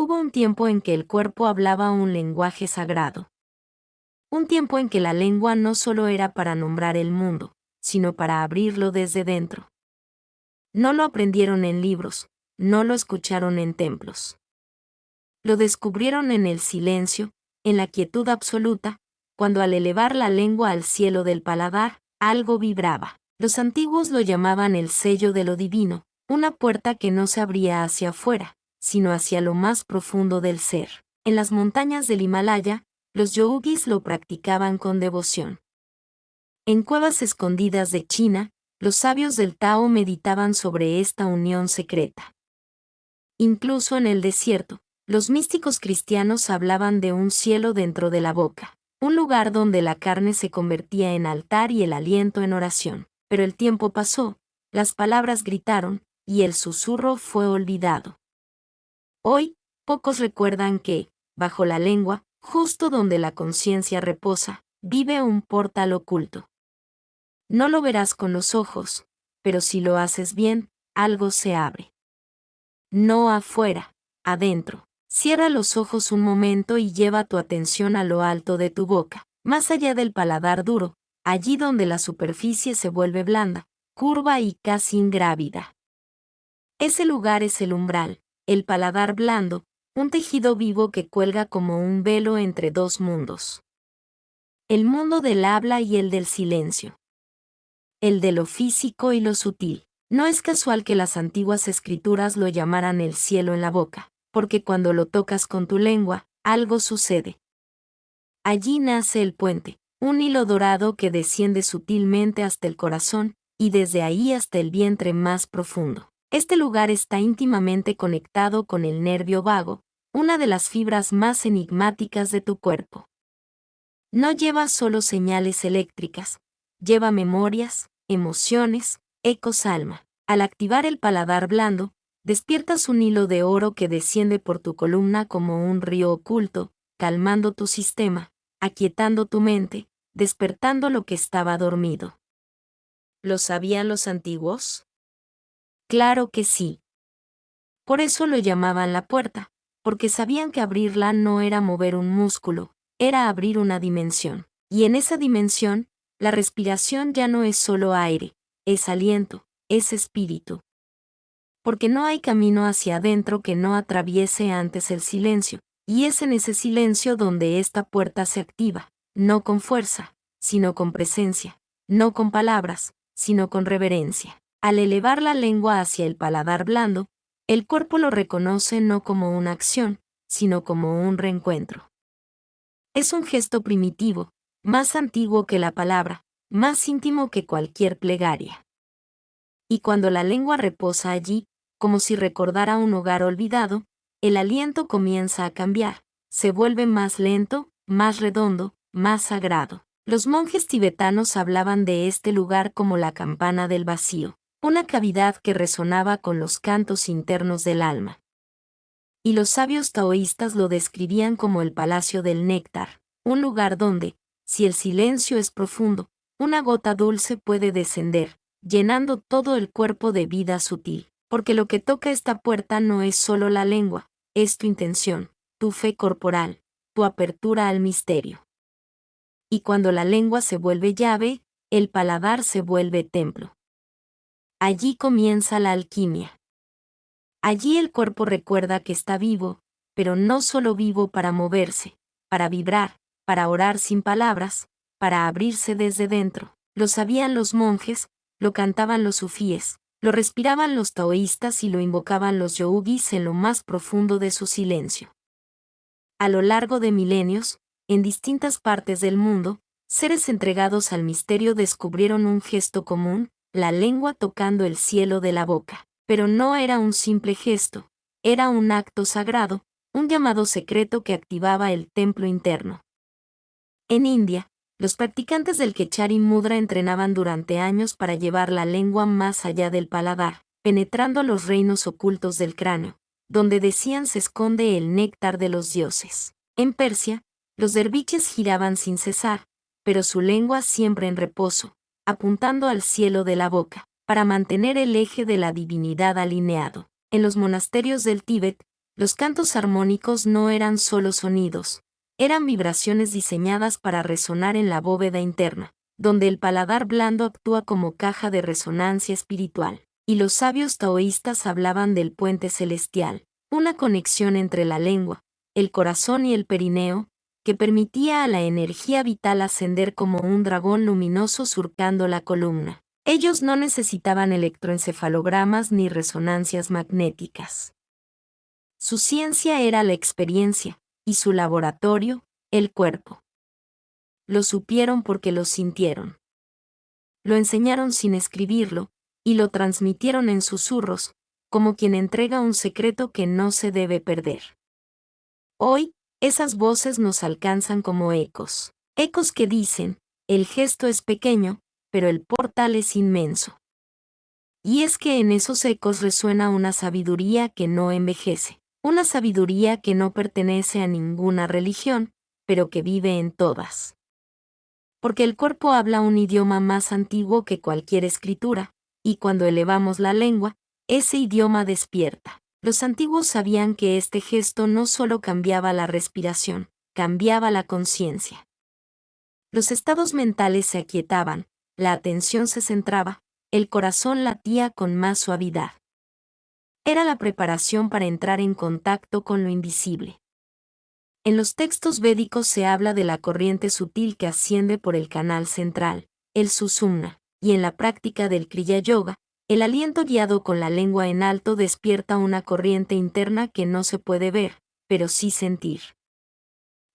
Hubo un tiempo en que el cuerpo hablaba un lenguaje sagrado. Un tiempo en que la lengua no solo era para nombrar el mundo, sino para abrirlo desde dentro. No lo aprendieron en libros, no lo escucharon en templos. Lo descubrieron en el silencio, en la quietud absoluta, cuando al elevar la lengua al cielo del paladar, algo vibraba. Los antiguos lo llamaban el sello de lo divino, una puerta que no se abría hacia afuera, sino hacia lo más profundo del ser. En las montañas del Himalaya, los yogis lo practicaban con devoción. En cuevas escondidas de China, los sabios del Tao meditaban sobre esta unión secreta. Incluso en el desierto, los místicos cristianos hablaban de un cielo dentro de la boca, un lugar donde la carne se convertía en altar y el aliento en oración. Pero el tiempo pasó, las palabras gritaron, y el susurro fue olvidado. Hoy, pocos recuerdan que, bajo la lengua, justo donde la conciencia reposa, vive un portal oculto. No lo verás con los ojos, pero si lo haces bien, algo se abre. No afuera, adentro. Cierra los ojos un momento y lleva tu atención a lo alto de tu boca, más allá del paladar duro, allí donde la superficie se vuelve blanda, curva y casi ingrávida. Ese lugar es el umbral, el paladar blando, un tejido vivo que cuelga como un velo entre dos mundos. El mundo del habla y el del silencio. El de lo físico y lo sutil. No es casual que las antiguas escrituras lo llamaran el cielo en la boca, porque cuando lo tocas con tu lengua, algo sucede. Allí nace el puente, un hilo dorado que desciende sutilmente hasta el corazón, y desde ahí hasta el vientre más profundo. Este lugar está íntimamente conectado con el nervio vago, una de las fibras más enigmáticas de tu cuerpo. No lleva solo señales eléctricas, lleva memorias, emociones, ecos alma. Al activar el paladar blando, despiertas un hilo de oro que desciende por tu columna como un río oculto, calmando tu sistema, aquietando tu mente, despertando lo que estaba dormido. ¿Lo sabían los antiguos? Claro que sí. Por eso lo llamaban la puerta, porque sabían que abrirla no era mover un músculo, era abrir una dimensión. Y en esa dimensión, la respiración ya no es solo aire, es aliento, es espíritu. Porque no hay camino hacia adentro que no atraviese antes el silencio, y es en ese silencio donde esta puerta se activa, no con fuerza, sino con presencia, no con palabras, sino con reverencia. Al elevar la lengua hacia el paladar blando, el cuerpo lo reconoce no como una acción, sino como un reencuentro. Es un gesto primitivo, más antiguo que la palabra, más íntimo que cualquier plegaria. Y cuando la lengua reposa allí, como si recordara un hogar olvidado, el aliento comienza a cambiar, se vuelve más lento, más redondo, más sagrado. Los monjes tibetanos hablaban de este lugar como la campana del vacío, una cavidad que resonaba con los cantos internos del alma. Y los sabios taoístas lo describían como el palacio del néctar, un lugar donde, si el silencio es profundo, una gota dulce puede descender, llenando todo el cuerpo de vida sutil. Porque lo que toca esta puerta no es solo la lengua, es tu intención, tu fe corporal, tu apertura al misterio. Y cuando la lengua se vuelve llave, el paladar se vuelve templo. Allí comienza la alquimia. Allí el cuerpo recuerda que está vivo, pero no solo vivo para moverse, para vibrar, para orar sin palabras, para abrirse desde dentro. Lo sabían los monjes, lo cantaban los sufíes, lo respiraban los taoístas y lo invocaban los yogis en lo más profundo de su silencio. A lo largo de milenios, en distintas partes del mundo, seres entregados al misterio descubrieron un gesto común, la lengua tocando el cielo de la boca. Pero no era un simple gesto, era un acto sagrado, un llamado secreto que activaba el templo interno. En India, los practicantes del Kechari Mudra entrenaban durante años para llevar la lengua más allá del paladar, penetrando los reinos ocultos del cráneo, donde decían se esconde el néctar de los dioses. En Persia, los derviches giraban sin cesar, pero su lengua siempre en reposo, apuntando al cielo de la boca, para mantener el eje de la divinidad alineado. En los monasterios del Tíbet, Los cantos armónicos no eran solo sonidos, eran vibraciones diseñadas para resonar en la bóveda interna, donde el paladar blando actúa como caja de resonancia espiritual. Y los sabios taoístas hablaban del puente celestial, una conexión entre la lengua, el corazón y el perineo, que permitía a la energía vital ascender como un dragón luminoso surcando la columna. Ellos no necesitaban electroencefalogramas ni resonancias magnéticas. Su ciencia era la experiencia, y su laboratorio, el cuerpo. Lo supieron porque lo sintieron. Lo enseñaron sin escribirlo, y lo transmitieron en susurros, como quien entrega un secreto que no se debe perder. Hoy, esas voces nos alcanzan como ecos. Ecos que dicen, el gesto es pequeño, pero el portal es inmenso. Y es que en esos ecos resuena una sabiduría que no envejece, una sabiduría que no pertenece a ninguna religión, pero que vive en todas. Porque el cuerpo habla un idioma más antiguo que cualquier escritura, y cuando elevamos la lengua, ese idioma despierta. Los antiguos sabían que este gesto no solo cambiaba la respiración, cambiaba la conciencia. Los estados mentales se aquietaban, la atención se centraba, el corazón latía con más suavidad. Era la preparación para entrar en contacto con lo invisible. En los textos védicos se habla de la corriente sutil que asciende por el canal central, el susumna, y en la práctica del Kriya Yoga, el aliento guiado con la lengua en alto despierta una corriente interna que no se puede ver, pero sí sentir.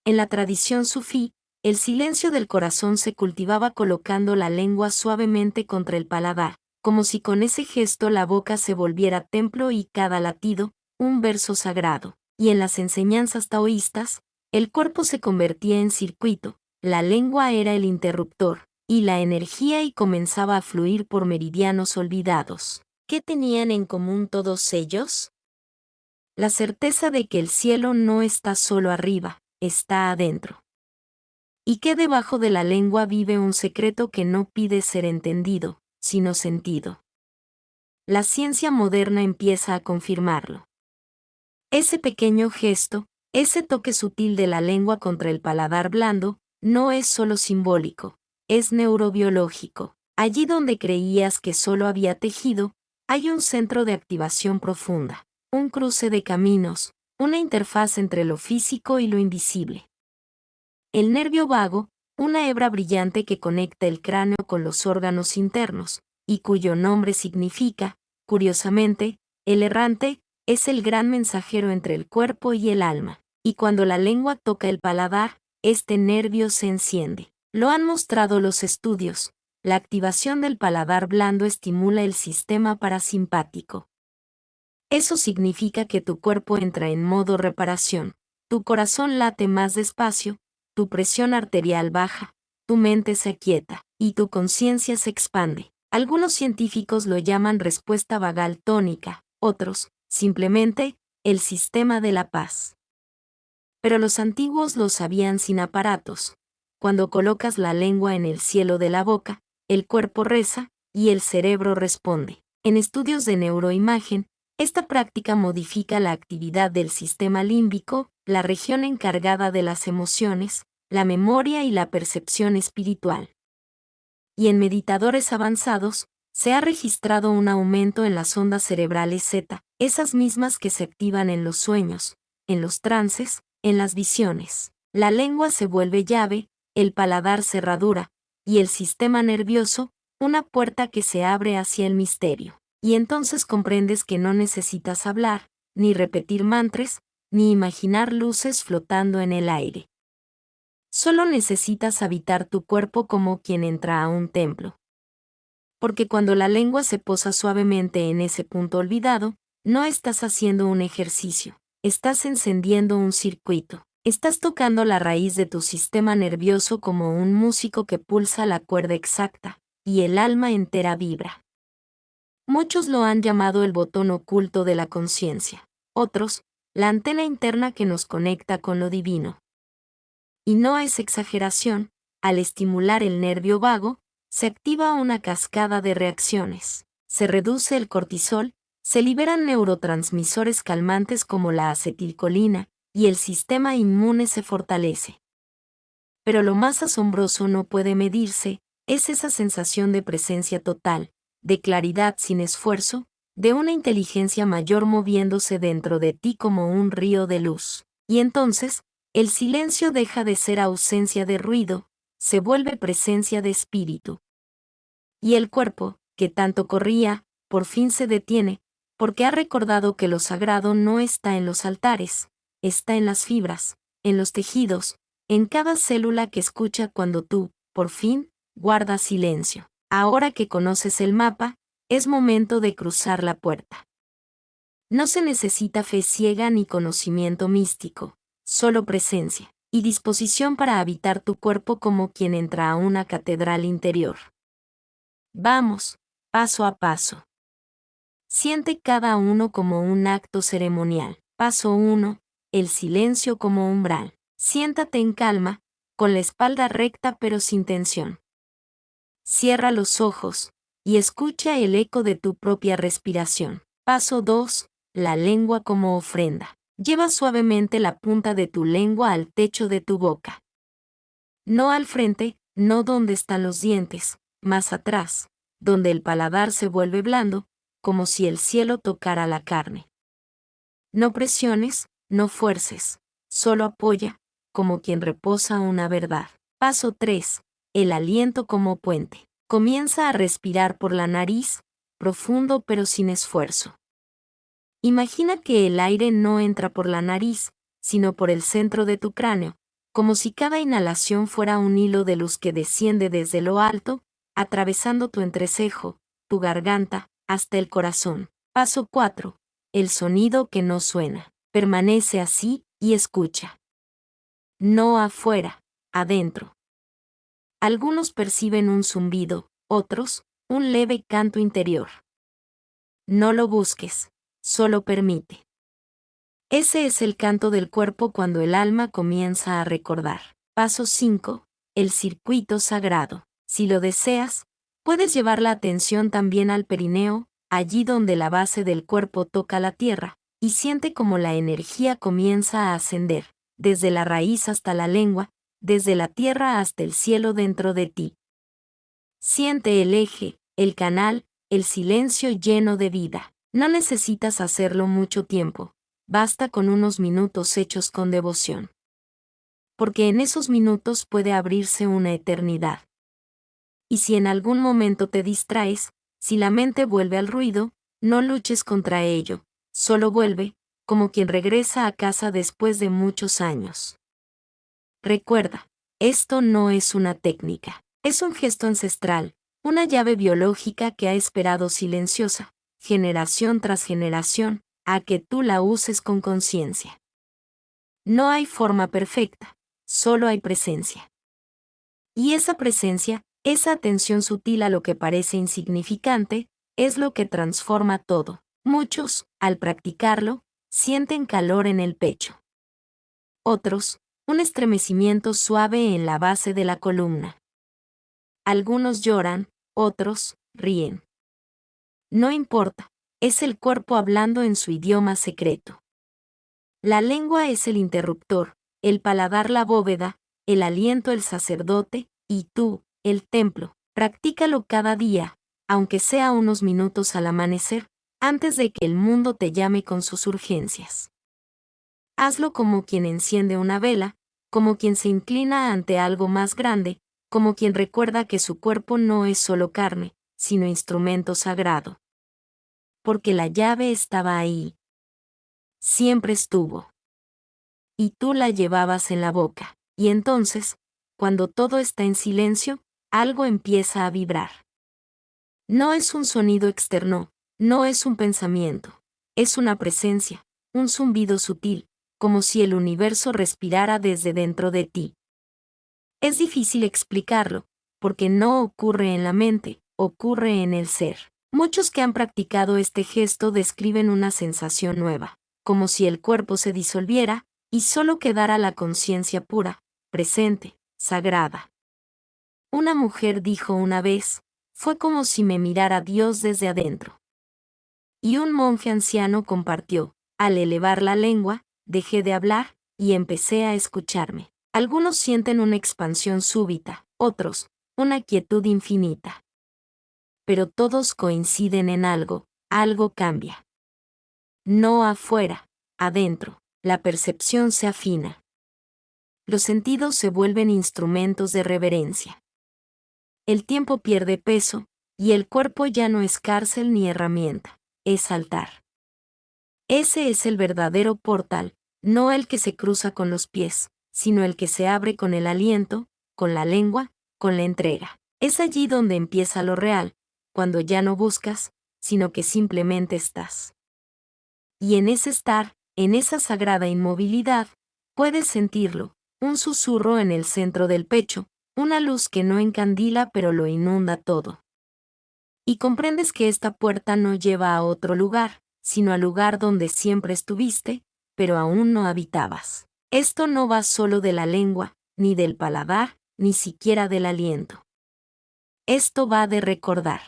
En la tradición sufí, el silencio del corazón se cultivaba colocando la lengua suavemente contra el paladar, como si con ese gesto la boca se volviera templo y cada latido, un verso sagrado. Y en las enseñanzas taoístas, el cuerpo se convertía en circuito, la lengua era el interruptor, y la energía y comenzaba a fluir por meridianos olvidados. ¿Qué tenían en común todos ellos? La certeza de que el cielo no está solo arriba, está adentro. Y que debajo de la lengua vive un secreto que no pide ser entendido, sino sentido. La ciencia moderna empieza a confirmarlo. Ese pequeño gesto, ese toque sutil de la lengua contra el paladar blando, no es solo simbólico, es neurobiológico. Allí donde creías que solo había tejido, hay un centro de activación profunda, un cruce de caminos, una interfaz entre lo físico y lo invisible. El nervio vago, una hebra brillante que conecta el cráneo con los órganos internos, y cuyo nombre significa, curiosamente, el errante, es el gran mensajero entre el cuerpo y el alma, y cuando la lengua toca el paladar, este nervio se enciende. Lo han mostrado los estudios, la activación del paladar blando estimula el sistema parasimpático. Eso significa que tu cuerpo entra en modo reparación, tu corazón late más despacio, tu presión arterial baja, tu mente se aquieta, y tu conciencia se expande. Algunos científicos lo llaman respuesta vagal tónica, otros, simplemente, el sistema de la paz. Pero los antiguos lo sabían sin aparatos. Cuando colocas la lengua en el cielo de la boca, el cuerpo reza, y el cerebro responde. En estudios de neuroimagen, esta práctica modifica la actividad del sistema límbico, la región encargada de las emociones, la memoria y la percepción espiritual. Y en meditadores avanzados, se ha registrado un aumento en las ondas cerebrales Z, esas mismas que se activan en los sueños, en los trances, en las visiones. La lengua se vuelve llave, el paladar cerradura, y el sistema nervioso, una puerta que se abre hacia el misterio. Y entonces comprendes que no necesitas hablar, ni repetir mantras, ni imaginar luces flotando en el aire. Solo necesitas habitar tu cuerpo como quien entra a un templo. Porque cuando la lengua se posa suavemente en ese punto olvidado, no estás haciendo un ejercicio, estás encendiendo un circuito, estás tocando la raíz de tu sistema nervioso como un músico que pulsa la cuerda exacta, y el alma entera vibra. Muchos lo han llamado el botón oculto de la conciencia, otros, la antena interna que nos conecta con lo divino. Y no es exageración, al estimular el nervio vago, se activa una cascada de reacciones. Se reduce el cortisol, Se liberan neurotransmisores calmantes como la acetilcolina, y el sistema inmune se fortalece. Pero lo más asombroso no puede medirse, es esa sensación de presencia total, de claridad sin esfuerzo, de una inteligencia mayor moviéndose dentro de ti como un río de luz. Y entonces, el silencio deja de ser ausencia de ruido, se vuelve presencia de espíritu. Y el cuerpo, que tanto corría, por fin se detiene, porque ha recordado que lo sagrado no está en los altares, está en las fibras, en los tejidos, en cada célula que escucha cuando tú, por fin, guardas silencio. Ahora que conoces el mapa, es momento de cruzar la puerta. No se necesita fe ciega ni conocimiento místico, solo presencia y disposición para habitar tu cuerpo como quien entra a una catedral interior. Vamos, paso a paso. Siente cada uno como un acto ceremonial. Paso 1. El silencio como umbral. Siéntate en calma, con la espalda recta pero sin tensión. Cierra los ojos y escucha el eco de tu propia respiración. Paso 2. La lengua como ofrenda. Lleva suavemente la punta de tu lengua al techo de tu boca. No al frente, no donde están los dientes, más atrás, donde el paladar se vuelve blando, como si el cielo tocara la carne. No presiones, no fuerces, solo apoya, como quien reposa una verdad. Paso 3. El aliento como puente. Comienza a respirar por la nariz, profundo pero sin esfuerzo. Imagina que el aire no entra por la nariz, sino por el centro de tu cráneo, como si cada inhalación fuera un hilo de luz que desciende desde lo alto, atravesando tu entrecejo, tu garganta, hasta el corazón. Paso 4. El sonido que no suena. Permanece así y escucha. No afuera, adentro. Algunos perciben un zumbido, otros, un leve canto interior. No lo busques, solo permite. Ese es el canto del cuerpo cuando el alma comienza a recordar. Paso 5. El circuito sagrado. Si lo deseas, puedes llevar la atención también al perineo, allí donde la base del cuerpo toca la tierra, y siente como la energía comienza a ascender, desde la raíz hasta la lengua, desde la tierra hasta el cielo dentro de ti. Siente el eje, el canal, el silencio lleno de vida. No necesitas hacerlo mucho tiempo. Basta con unos minutos hechos con devoción. Porque en esos minutos puede abrirse una eternidad. Y si en algún momento te distraes, si la mente vuelve al ruido, no luches contra ello, solo vuelve, como quien regresa a casa después de muchos años. Recuerda, esto no es una técnica, es un gesto ancestral, una llave biológica que ha esperado silenciosa, generación tras generación, a que tú la uses con conciencia. No hay forma perfecta, solo hay presencia. Y esa presencia, esa atención sutil a lo que parece insignificante, es lo que transforma todo. Muchos, al practicarlo, sienten calor en el pecho. Otros, un estremecimiento suave en la base de la columna. Algunos lloran, otros, ríen. No importa, es el cuerpo hablando en su idioma secreto. La lengua es el interruptor, el paladar la bóveda, el aliento el sacerdote, y tú, el templo. Practícalo cada día, aunque sea unos minutos al amanecer, antes de que el mundo te llame con sus urgencias. Hazlo como quien enciende una vela, como quien se inclina ante algo más grande, como quien recuerda que su cuerpo no es solo carne, sino instrumento sagrado. Porque la llave estaba ahí. Siempre estuvo. Y tú la llevabas en la boca. Y entonces, cuando todo está en silencio, algo empieza a vibrar. No es un sonido externo, no es un pensamiento, es una presencia, un zumbido sutil, como si el universo respirara desde dentro de ti. Es difícil explicarlo, porque no ocurre en la mente, ocurre en el ser. Muchos que han practicado este gesto describen una sensación nueva, como si el cuerpo se disolviera, y solo quedara la conciencia pura, presente, sagrada. Una mujer dijo una vez, fue como si me mirara Dios desde adentro. Y un monje anciano compartió: al elevar la lengua, dejé de hablar y empecé a escucharme. Algunos sienten una expansión súbita, otros, una quietud infinita. Pero todos coinciden en algo cambia. No afuera, adentro, la percepción se afina. Los sentidos se vuelven instrumentos de reverencia. El tiempo pierde peso, y el cuerpo ya no es cárcel ni herramienta, es altar. Ese es el verdadero portal, no el que se cruza con los pies, sino el que se abre con el aliento, con la lengua, con la entrega. Es allí donde empieza lo real, cuando ya no buscas, sino que simplemente estás. Y en ese estar, en esa sagrada inmovilidad, puedes sentirlo, un susurro en el centro del pecho, una luz que no encandila pero lo inunda todo. Y comprendes que esta puerta no lleva a otro lugar, sino al lugar donde siempre estuviste, pero aún no habitabas. Esto no va solo de la lengua, ni del paladar, ni siquiera del aliento. Esto va de recordar.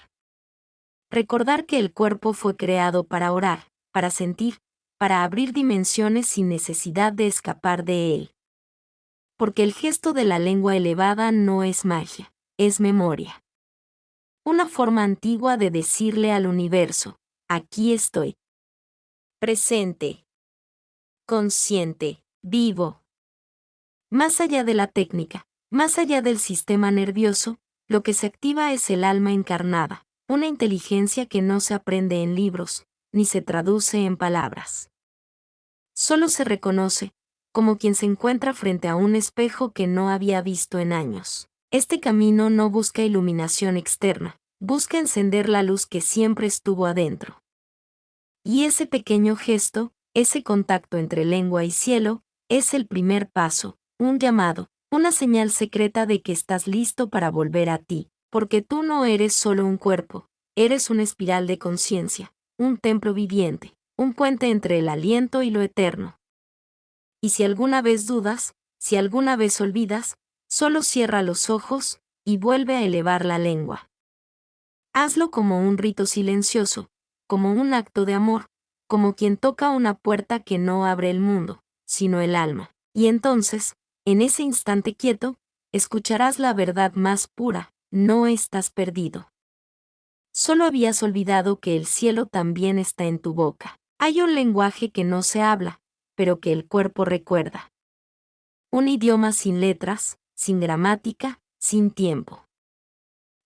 Recordar que el cuerpo fue creado para orar, para sentir, para abrir dimensiones sin necesidad de escapar de él. Porque el gesto de la lengua elevada no es magia, es memoria. Una forma antigua de decirle al universo: aquí estoy. Presente. Consciente, vivo. Más allá de la técnica, más allá del sistema nervioso, lo que se activa es el alma encarnada, una inteligencia que no se aprende en libros, ni se traduce en palabras. Solo se reconoce, como quien se encuentra frente a un espejo que no había visto en años. Este camino no busca iluminación externa, busca encender la luz que siempre estuvo adentro. Y ese pequeño gesto, ese contacto entre lengua y cielo, es el primer paso, un llamado, una señal secreta de que estás listo para volver a ti, porque tú no eres solo un cuerpo, eres una espiral de conciencia, un templo viviente, un puente entre el aliento y lo eterno. Y si alguna vez dudas, si alguna vez olvidas, solo cierra los ojos y vuelve a elevar la lengua. Hazlo como un rito silencioso, como un acto de amor, como quien toca una puerta que no abre el mundo, sino el alma. Y entonces, en ese instante quieto, escucharás la verdad más pura: no estás perdido. Solo habías olvidado que el cielo también está en tu boca. Hay un lenguaje que no se habla, pero que el cuerpo recuerda. Un idioma sin letras, sin gramática, sin tiempo.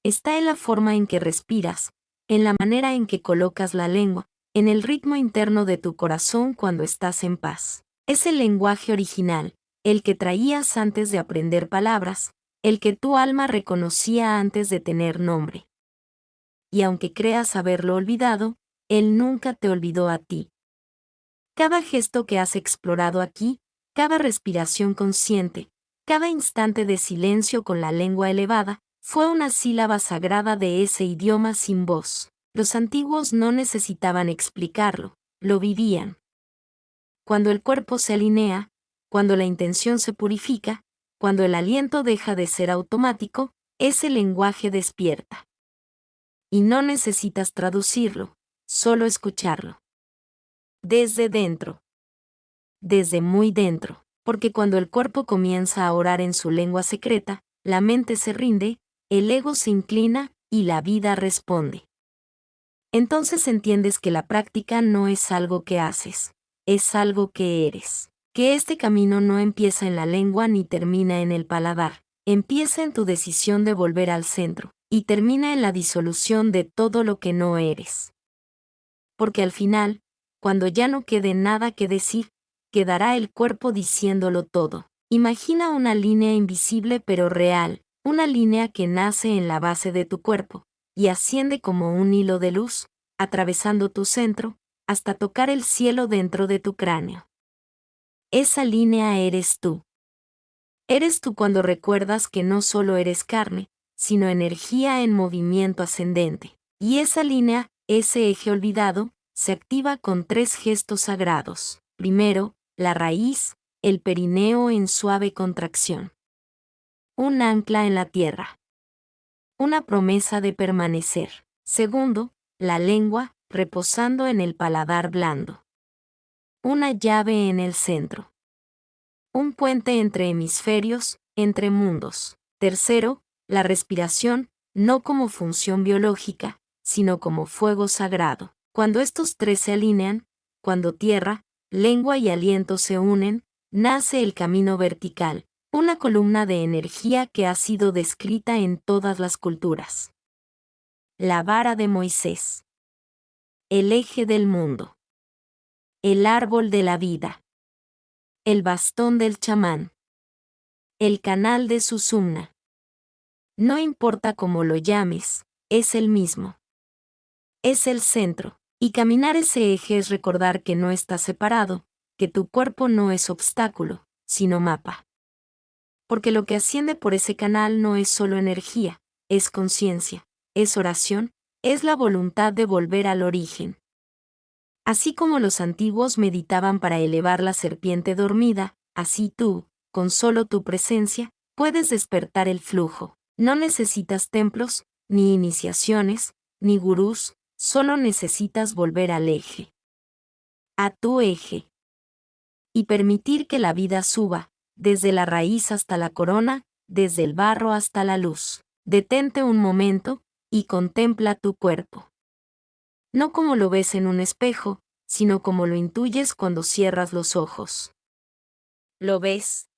Está en la forma en que respiras, en la manera en que colocas la lengua, en el ritmo interno de tu corazón cuando estás en paz. Es el lenguaje original, el que traías antes de aprender palabras, el que tu alma reconocía antes de tener nombre. Y aunque creas haberlo olvidado, él nunca te olvidó a ti. Cada gesto que has explorado aquí, cada respiración consciente, cada instante de silencio con la lengua elevada, fue una sílaba sagrada de ese idioma sin voz. Los antiguos no necesitaban explicarlo, lo vivían. Cuando el cuerpo se alinea, cuando la intención se purifica, cuando el aliento deja de ser automático, ese lenguaje despierta. Y no necesitas traducirlo, solo escucharlo. Desde dentro. Desde muy dentro, porque cuando el cuerpo comienza a orar en su lengua secreta, la mente se rinde, el ego se inclina y la vida responde. Entonces entiendes que la práctica no es algo que haces, es algo que eres. Que este camino no empieza en la lengua ni termina en el paladar, empieza en tu decisión de volver al centro, y termina en la disolución de todo lo que no eres. Porque al final, cuando ya no quede nada que decir, quedará el cuerpo diciéndolo todo. Imagina una línea invisible pero real, una línea que nace en la base de tu cuerpo, y asciende como un hilo de luz, atravesando tu centro, hasta tocar el cielo dentro de tu cráneo. Esa línea eres tú. Eres tú cuando recuerdas que no solo eres carne, sino energía en movimiento ascendente. Y esa línea, ese eje olvidado, se activa con 3 gestos sagrados. Primero, la raíz, el perineo en suave contracción. Un ancla en la tierra. Una promesa de permanecer. Segundo, la lengua, reposando en el paladar blando. Una llave en el centro. Un puente entre hemisferios, entre mundos. Tercero, la respiración, no como función biológica, sino como fuego sagrado. Cuando estos tres se alinean, cuando tierra, lengua y aliento se unen, nace el camino vertical, una columna de energía que ha sido descrita en todas las culturas. La vara de Moisés. El eje del mundo. El árbol de la vida. El bastón del chamán. El canal de Susumna. No importa cómo lo llames, es el mismo. Es el centro, y caminar ese eje es recordar que no estás separado, que tu cuerpo no es obstáculo, sino mapa. Porque lo que asciende por ese canal no es solo energía, es conciencia, es oración, es la voluntad de volver al origen. Así como los antiguos meditaban para elevar la serpiente dormida, así tú, con solo tu presencia, puedes despertar el flujo. No necesitas templos, ni iniciaciones, ni gurús, solo necesitas volver al eje. A tu eje. Y permitir que la vida suba, desde la raíz hasta la corona, desde el barro hasta la luz. Detente un momento, y contempla tu cuerpo. No como lo ves en un espejo, sino como lo intuyes cuando cierras los ojos. ¿Lo ves?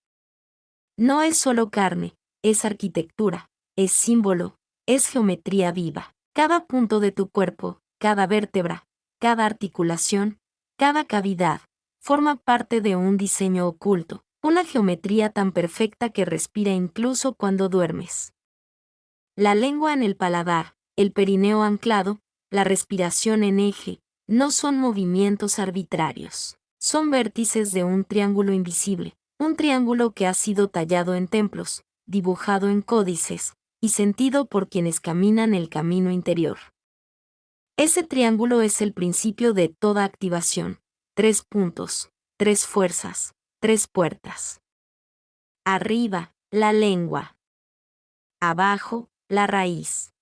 No es solo carne, es arquitectura, es símbolo, es geometría viva. Cada punto de tu cuerpo, cada vértebra, cada articulación, cada cavidad, forma parte de un diseño oculto, una geometría tan perfecta que respira incluso cuando duermes. La lengua en el paladar, el perineo anclado, la respiración en eje, no son movimientos arbitrarios. Son vértices de un triángulo invisible, un triángulo que ha sido tallado en templos, dibujado en códices, y sentido por quienes caminan el camino interior. Ese triángulo es el principio de toda activación. 3 puntos, 3 fuerzas, 3 puertas. Arriba, la lengua. Abajo, la raíz.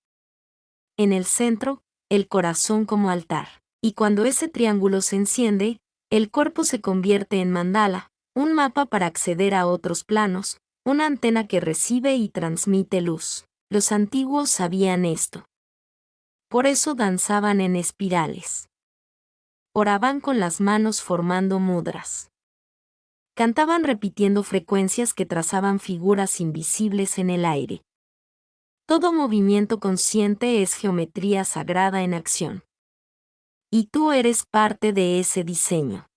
En el centro, el corazón como altar. Y cuando ese triángulo se enciende, el cuerpo se convierte en mandala, un mapa para acceder a otros planos, una antena que recibe y transmite luz. Los antiguos sabían esto. Por eso danzaban en espirales. Oraban con las manos formando mudras. Cantaban repitiendo frecuencias que trazaban figuras invisibles en el aire. Todo movimiento consciente es geometría sagrada en acción. Y tú eres parte de ese diseño.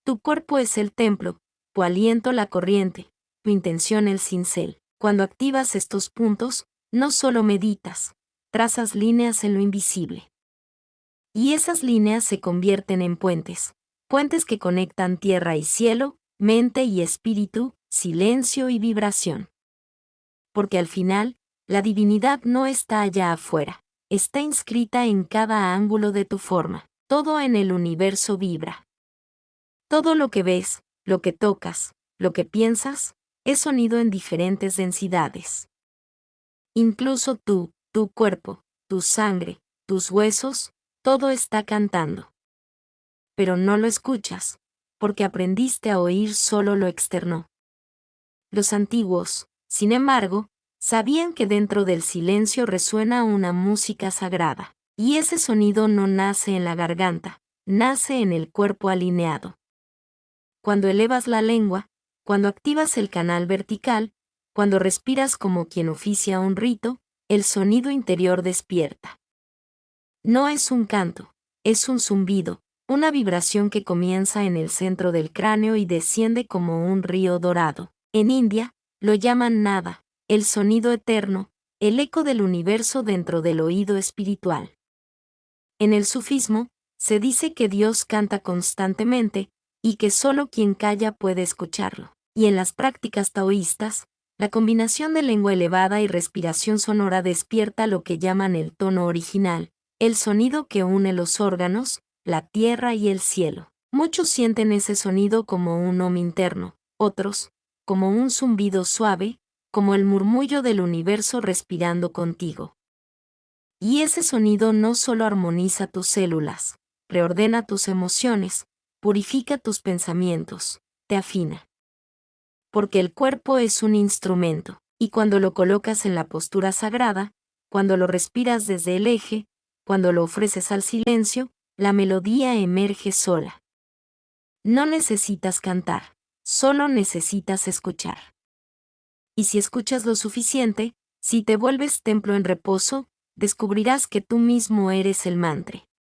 Tu cuerpo es el templo, tu aliento la corriente, tu intención el cincel. Cuando activas estos puntos, no solo meditas, trazas líneas en lo invisible. Y esas líneas se convierten en puentes, puentes que conectan tierra y cielo, mente y espíritu, silencio y vibración. Porque al final, la divinidad no está allá afuera, está inscrita en cada ángulo de tu forma, todo en el universo vibra. Todo lo que ves, lo que tocas, lo que piensas, es sonido en diferentes densidades. Incluso tú, tu cuerpo, tu sangre, tus huesos, todo está cantando. Pero no lo escuchas, porque aprendiste a oír solo lo externo. Los antiguos, sin embargo, sabían que dentro del silencio resuena una música sagrada, y ese sonido no nace en la garganta, nace en el cuerpo alineado. Cuando elevas la lengua, cuando activas el canal vertical, cuando respiras como quien oficia un rito, el sonido interior despierta. No es un canto, es un zumbido, una vibración que comienza en el centro del cráneo y desciende como un río dorado. En India, lo llaman nada, el sonido eterno, el eco del universo dentro del oído espiritual. En el sufismo, se dice que Dios canta constantemente, y que solo quien calla puede escucharlo. Y en las prácticas taoístas, la combinación de lengua elevada y respiración sonora despierta lo que llaman el tono original, el sonido que une los órganos, la tierra y el cielo. Muchos sienten ese sonido como un om interno, otros, como un zumbido suave, como el murmullo del universo respirando contigo. Y ese sonido no solo armoniza tus células, reordena tus emociones, purifica tus pensamientos, te afina. Porque el cuerpo es un instrumento, y cuando lo colocas en la postura sagrada, cuando lo respiras desde el eje, cuando lo ofreces al silencio, la melodía emerge sola. No necesitas cantar, solo necesitas escuchar. Y si escuchas lo suficiente, si te vuelves templo en reposo, descubrirás que tú mismo eres el mantra.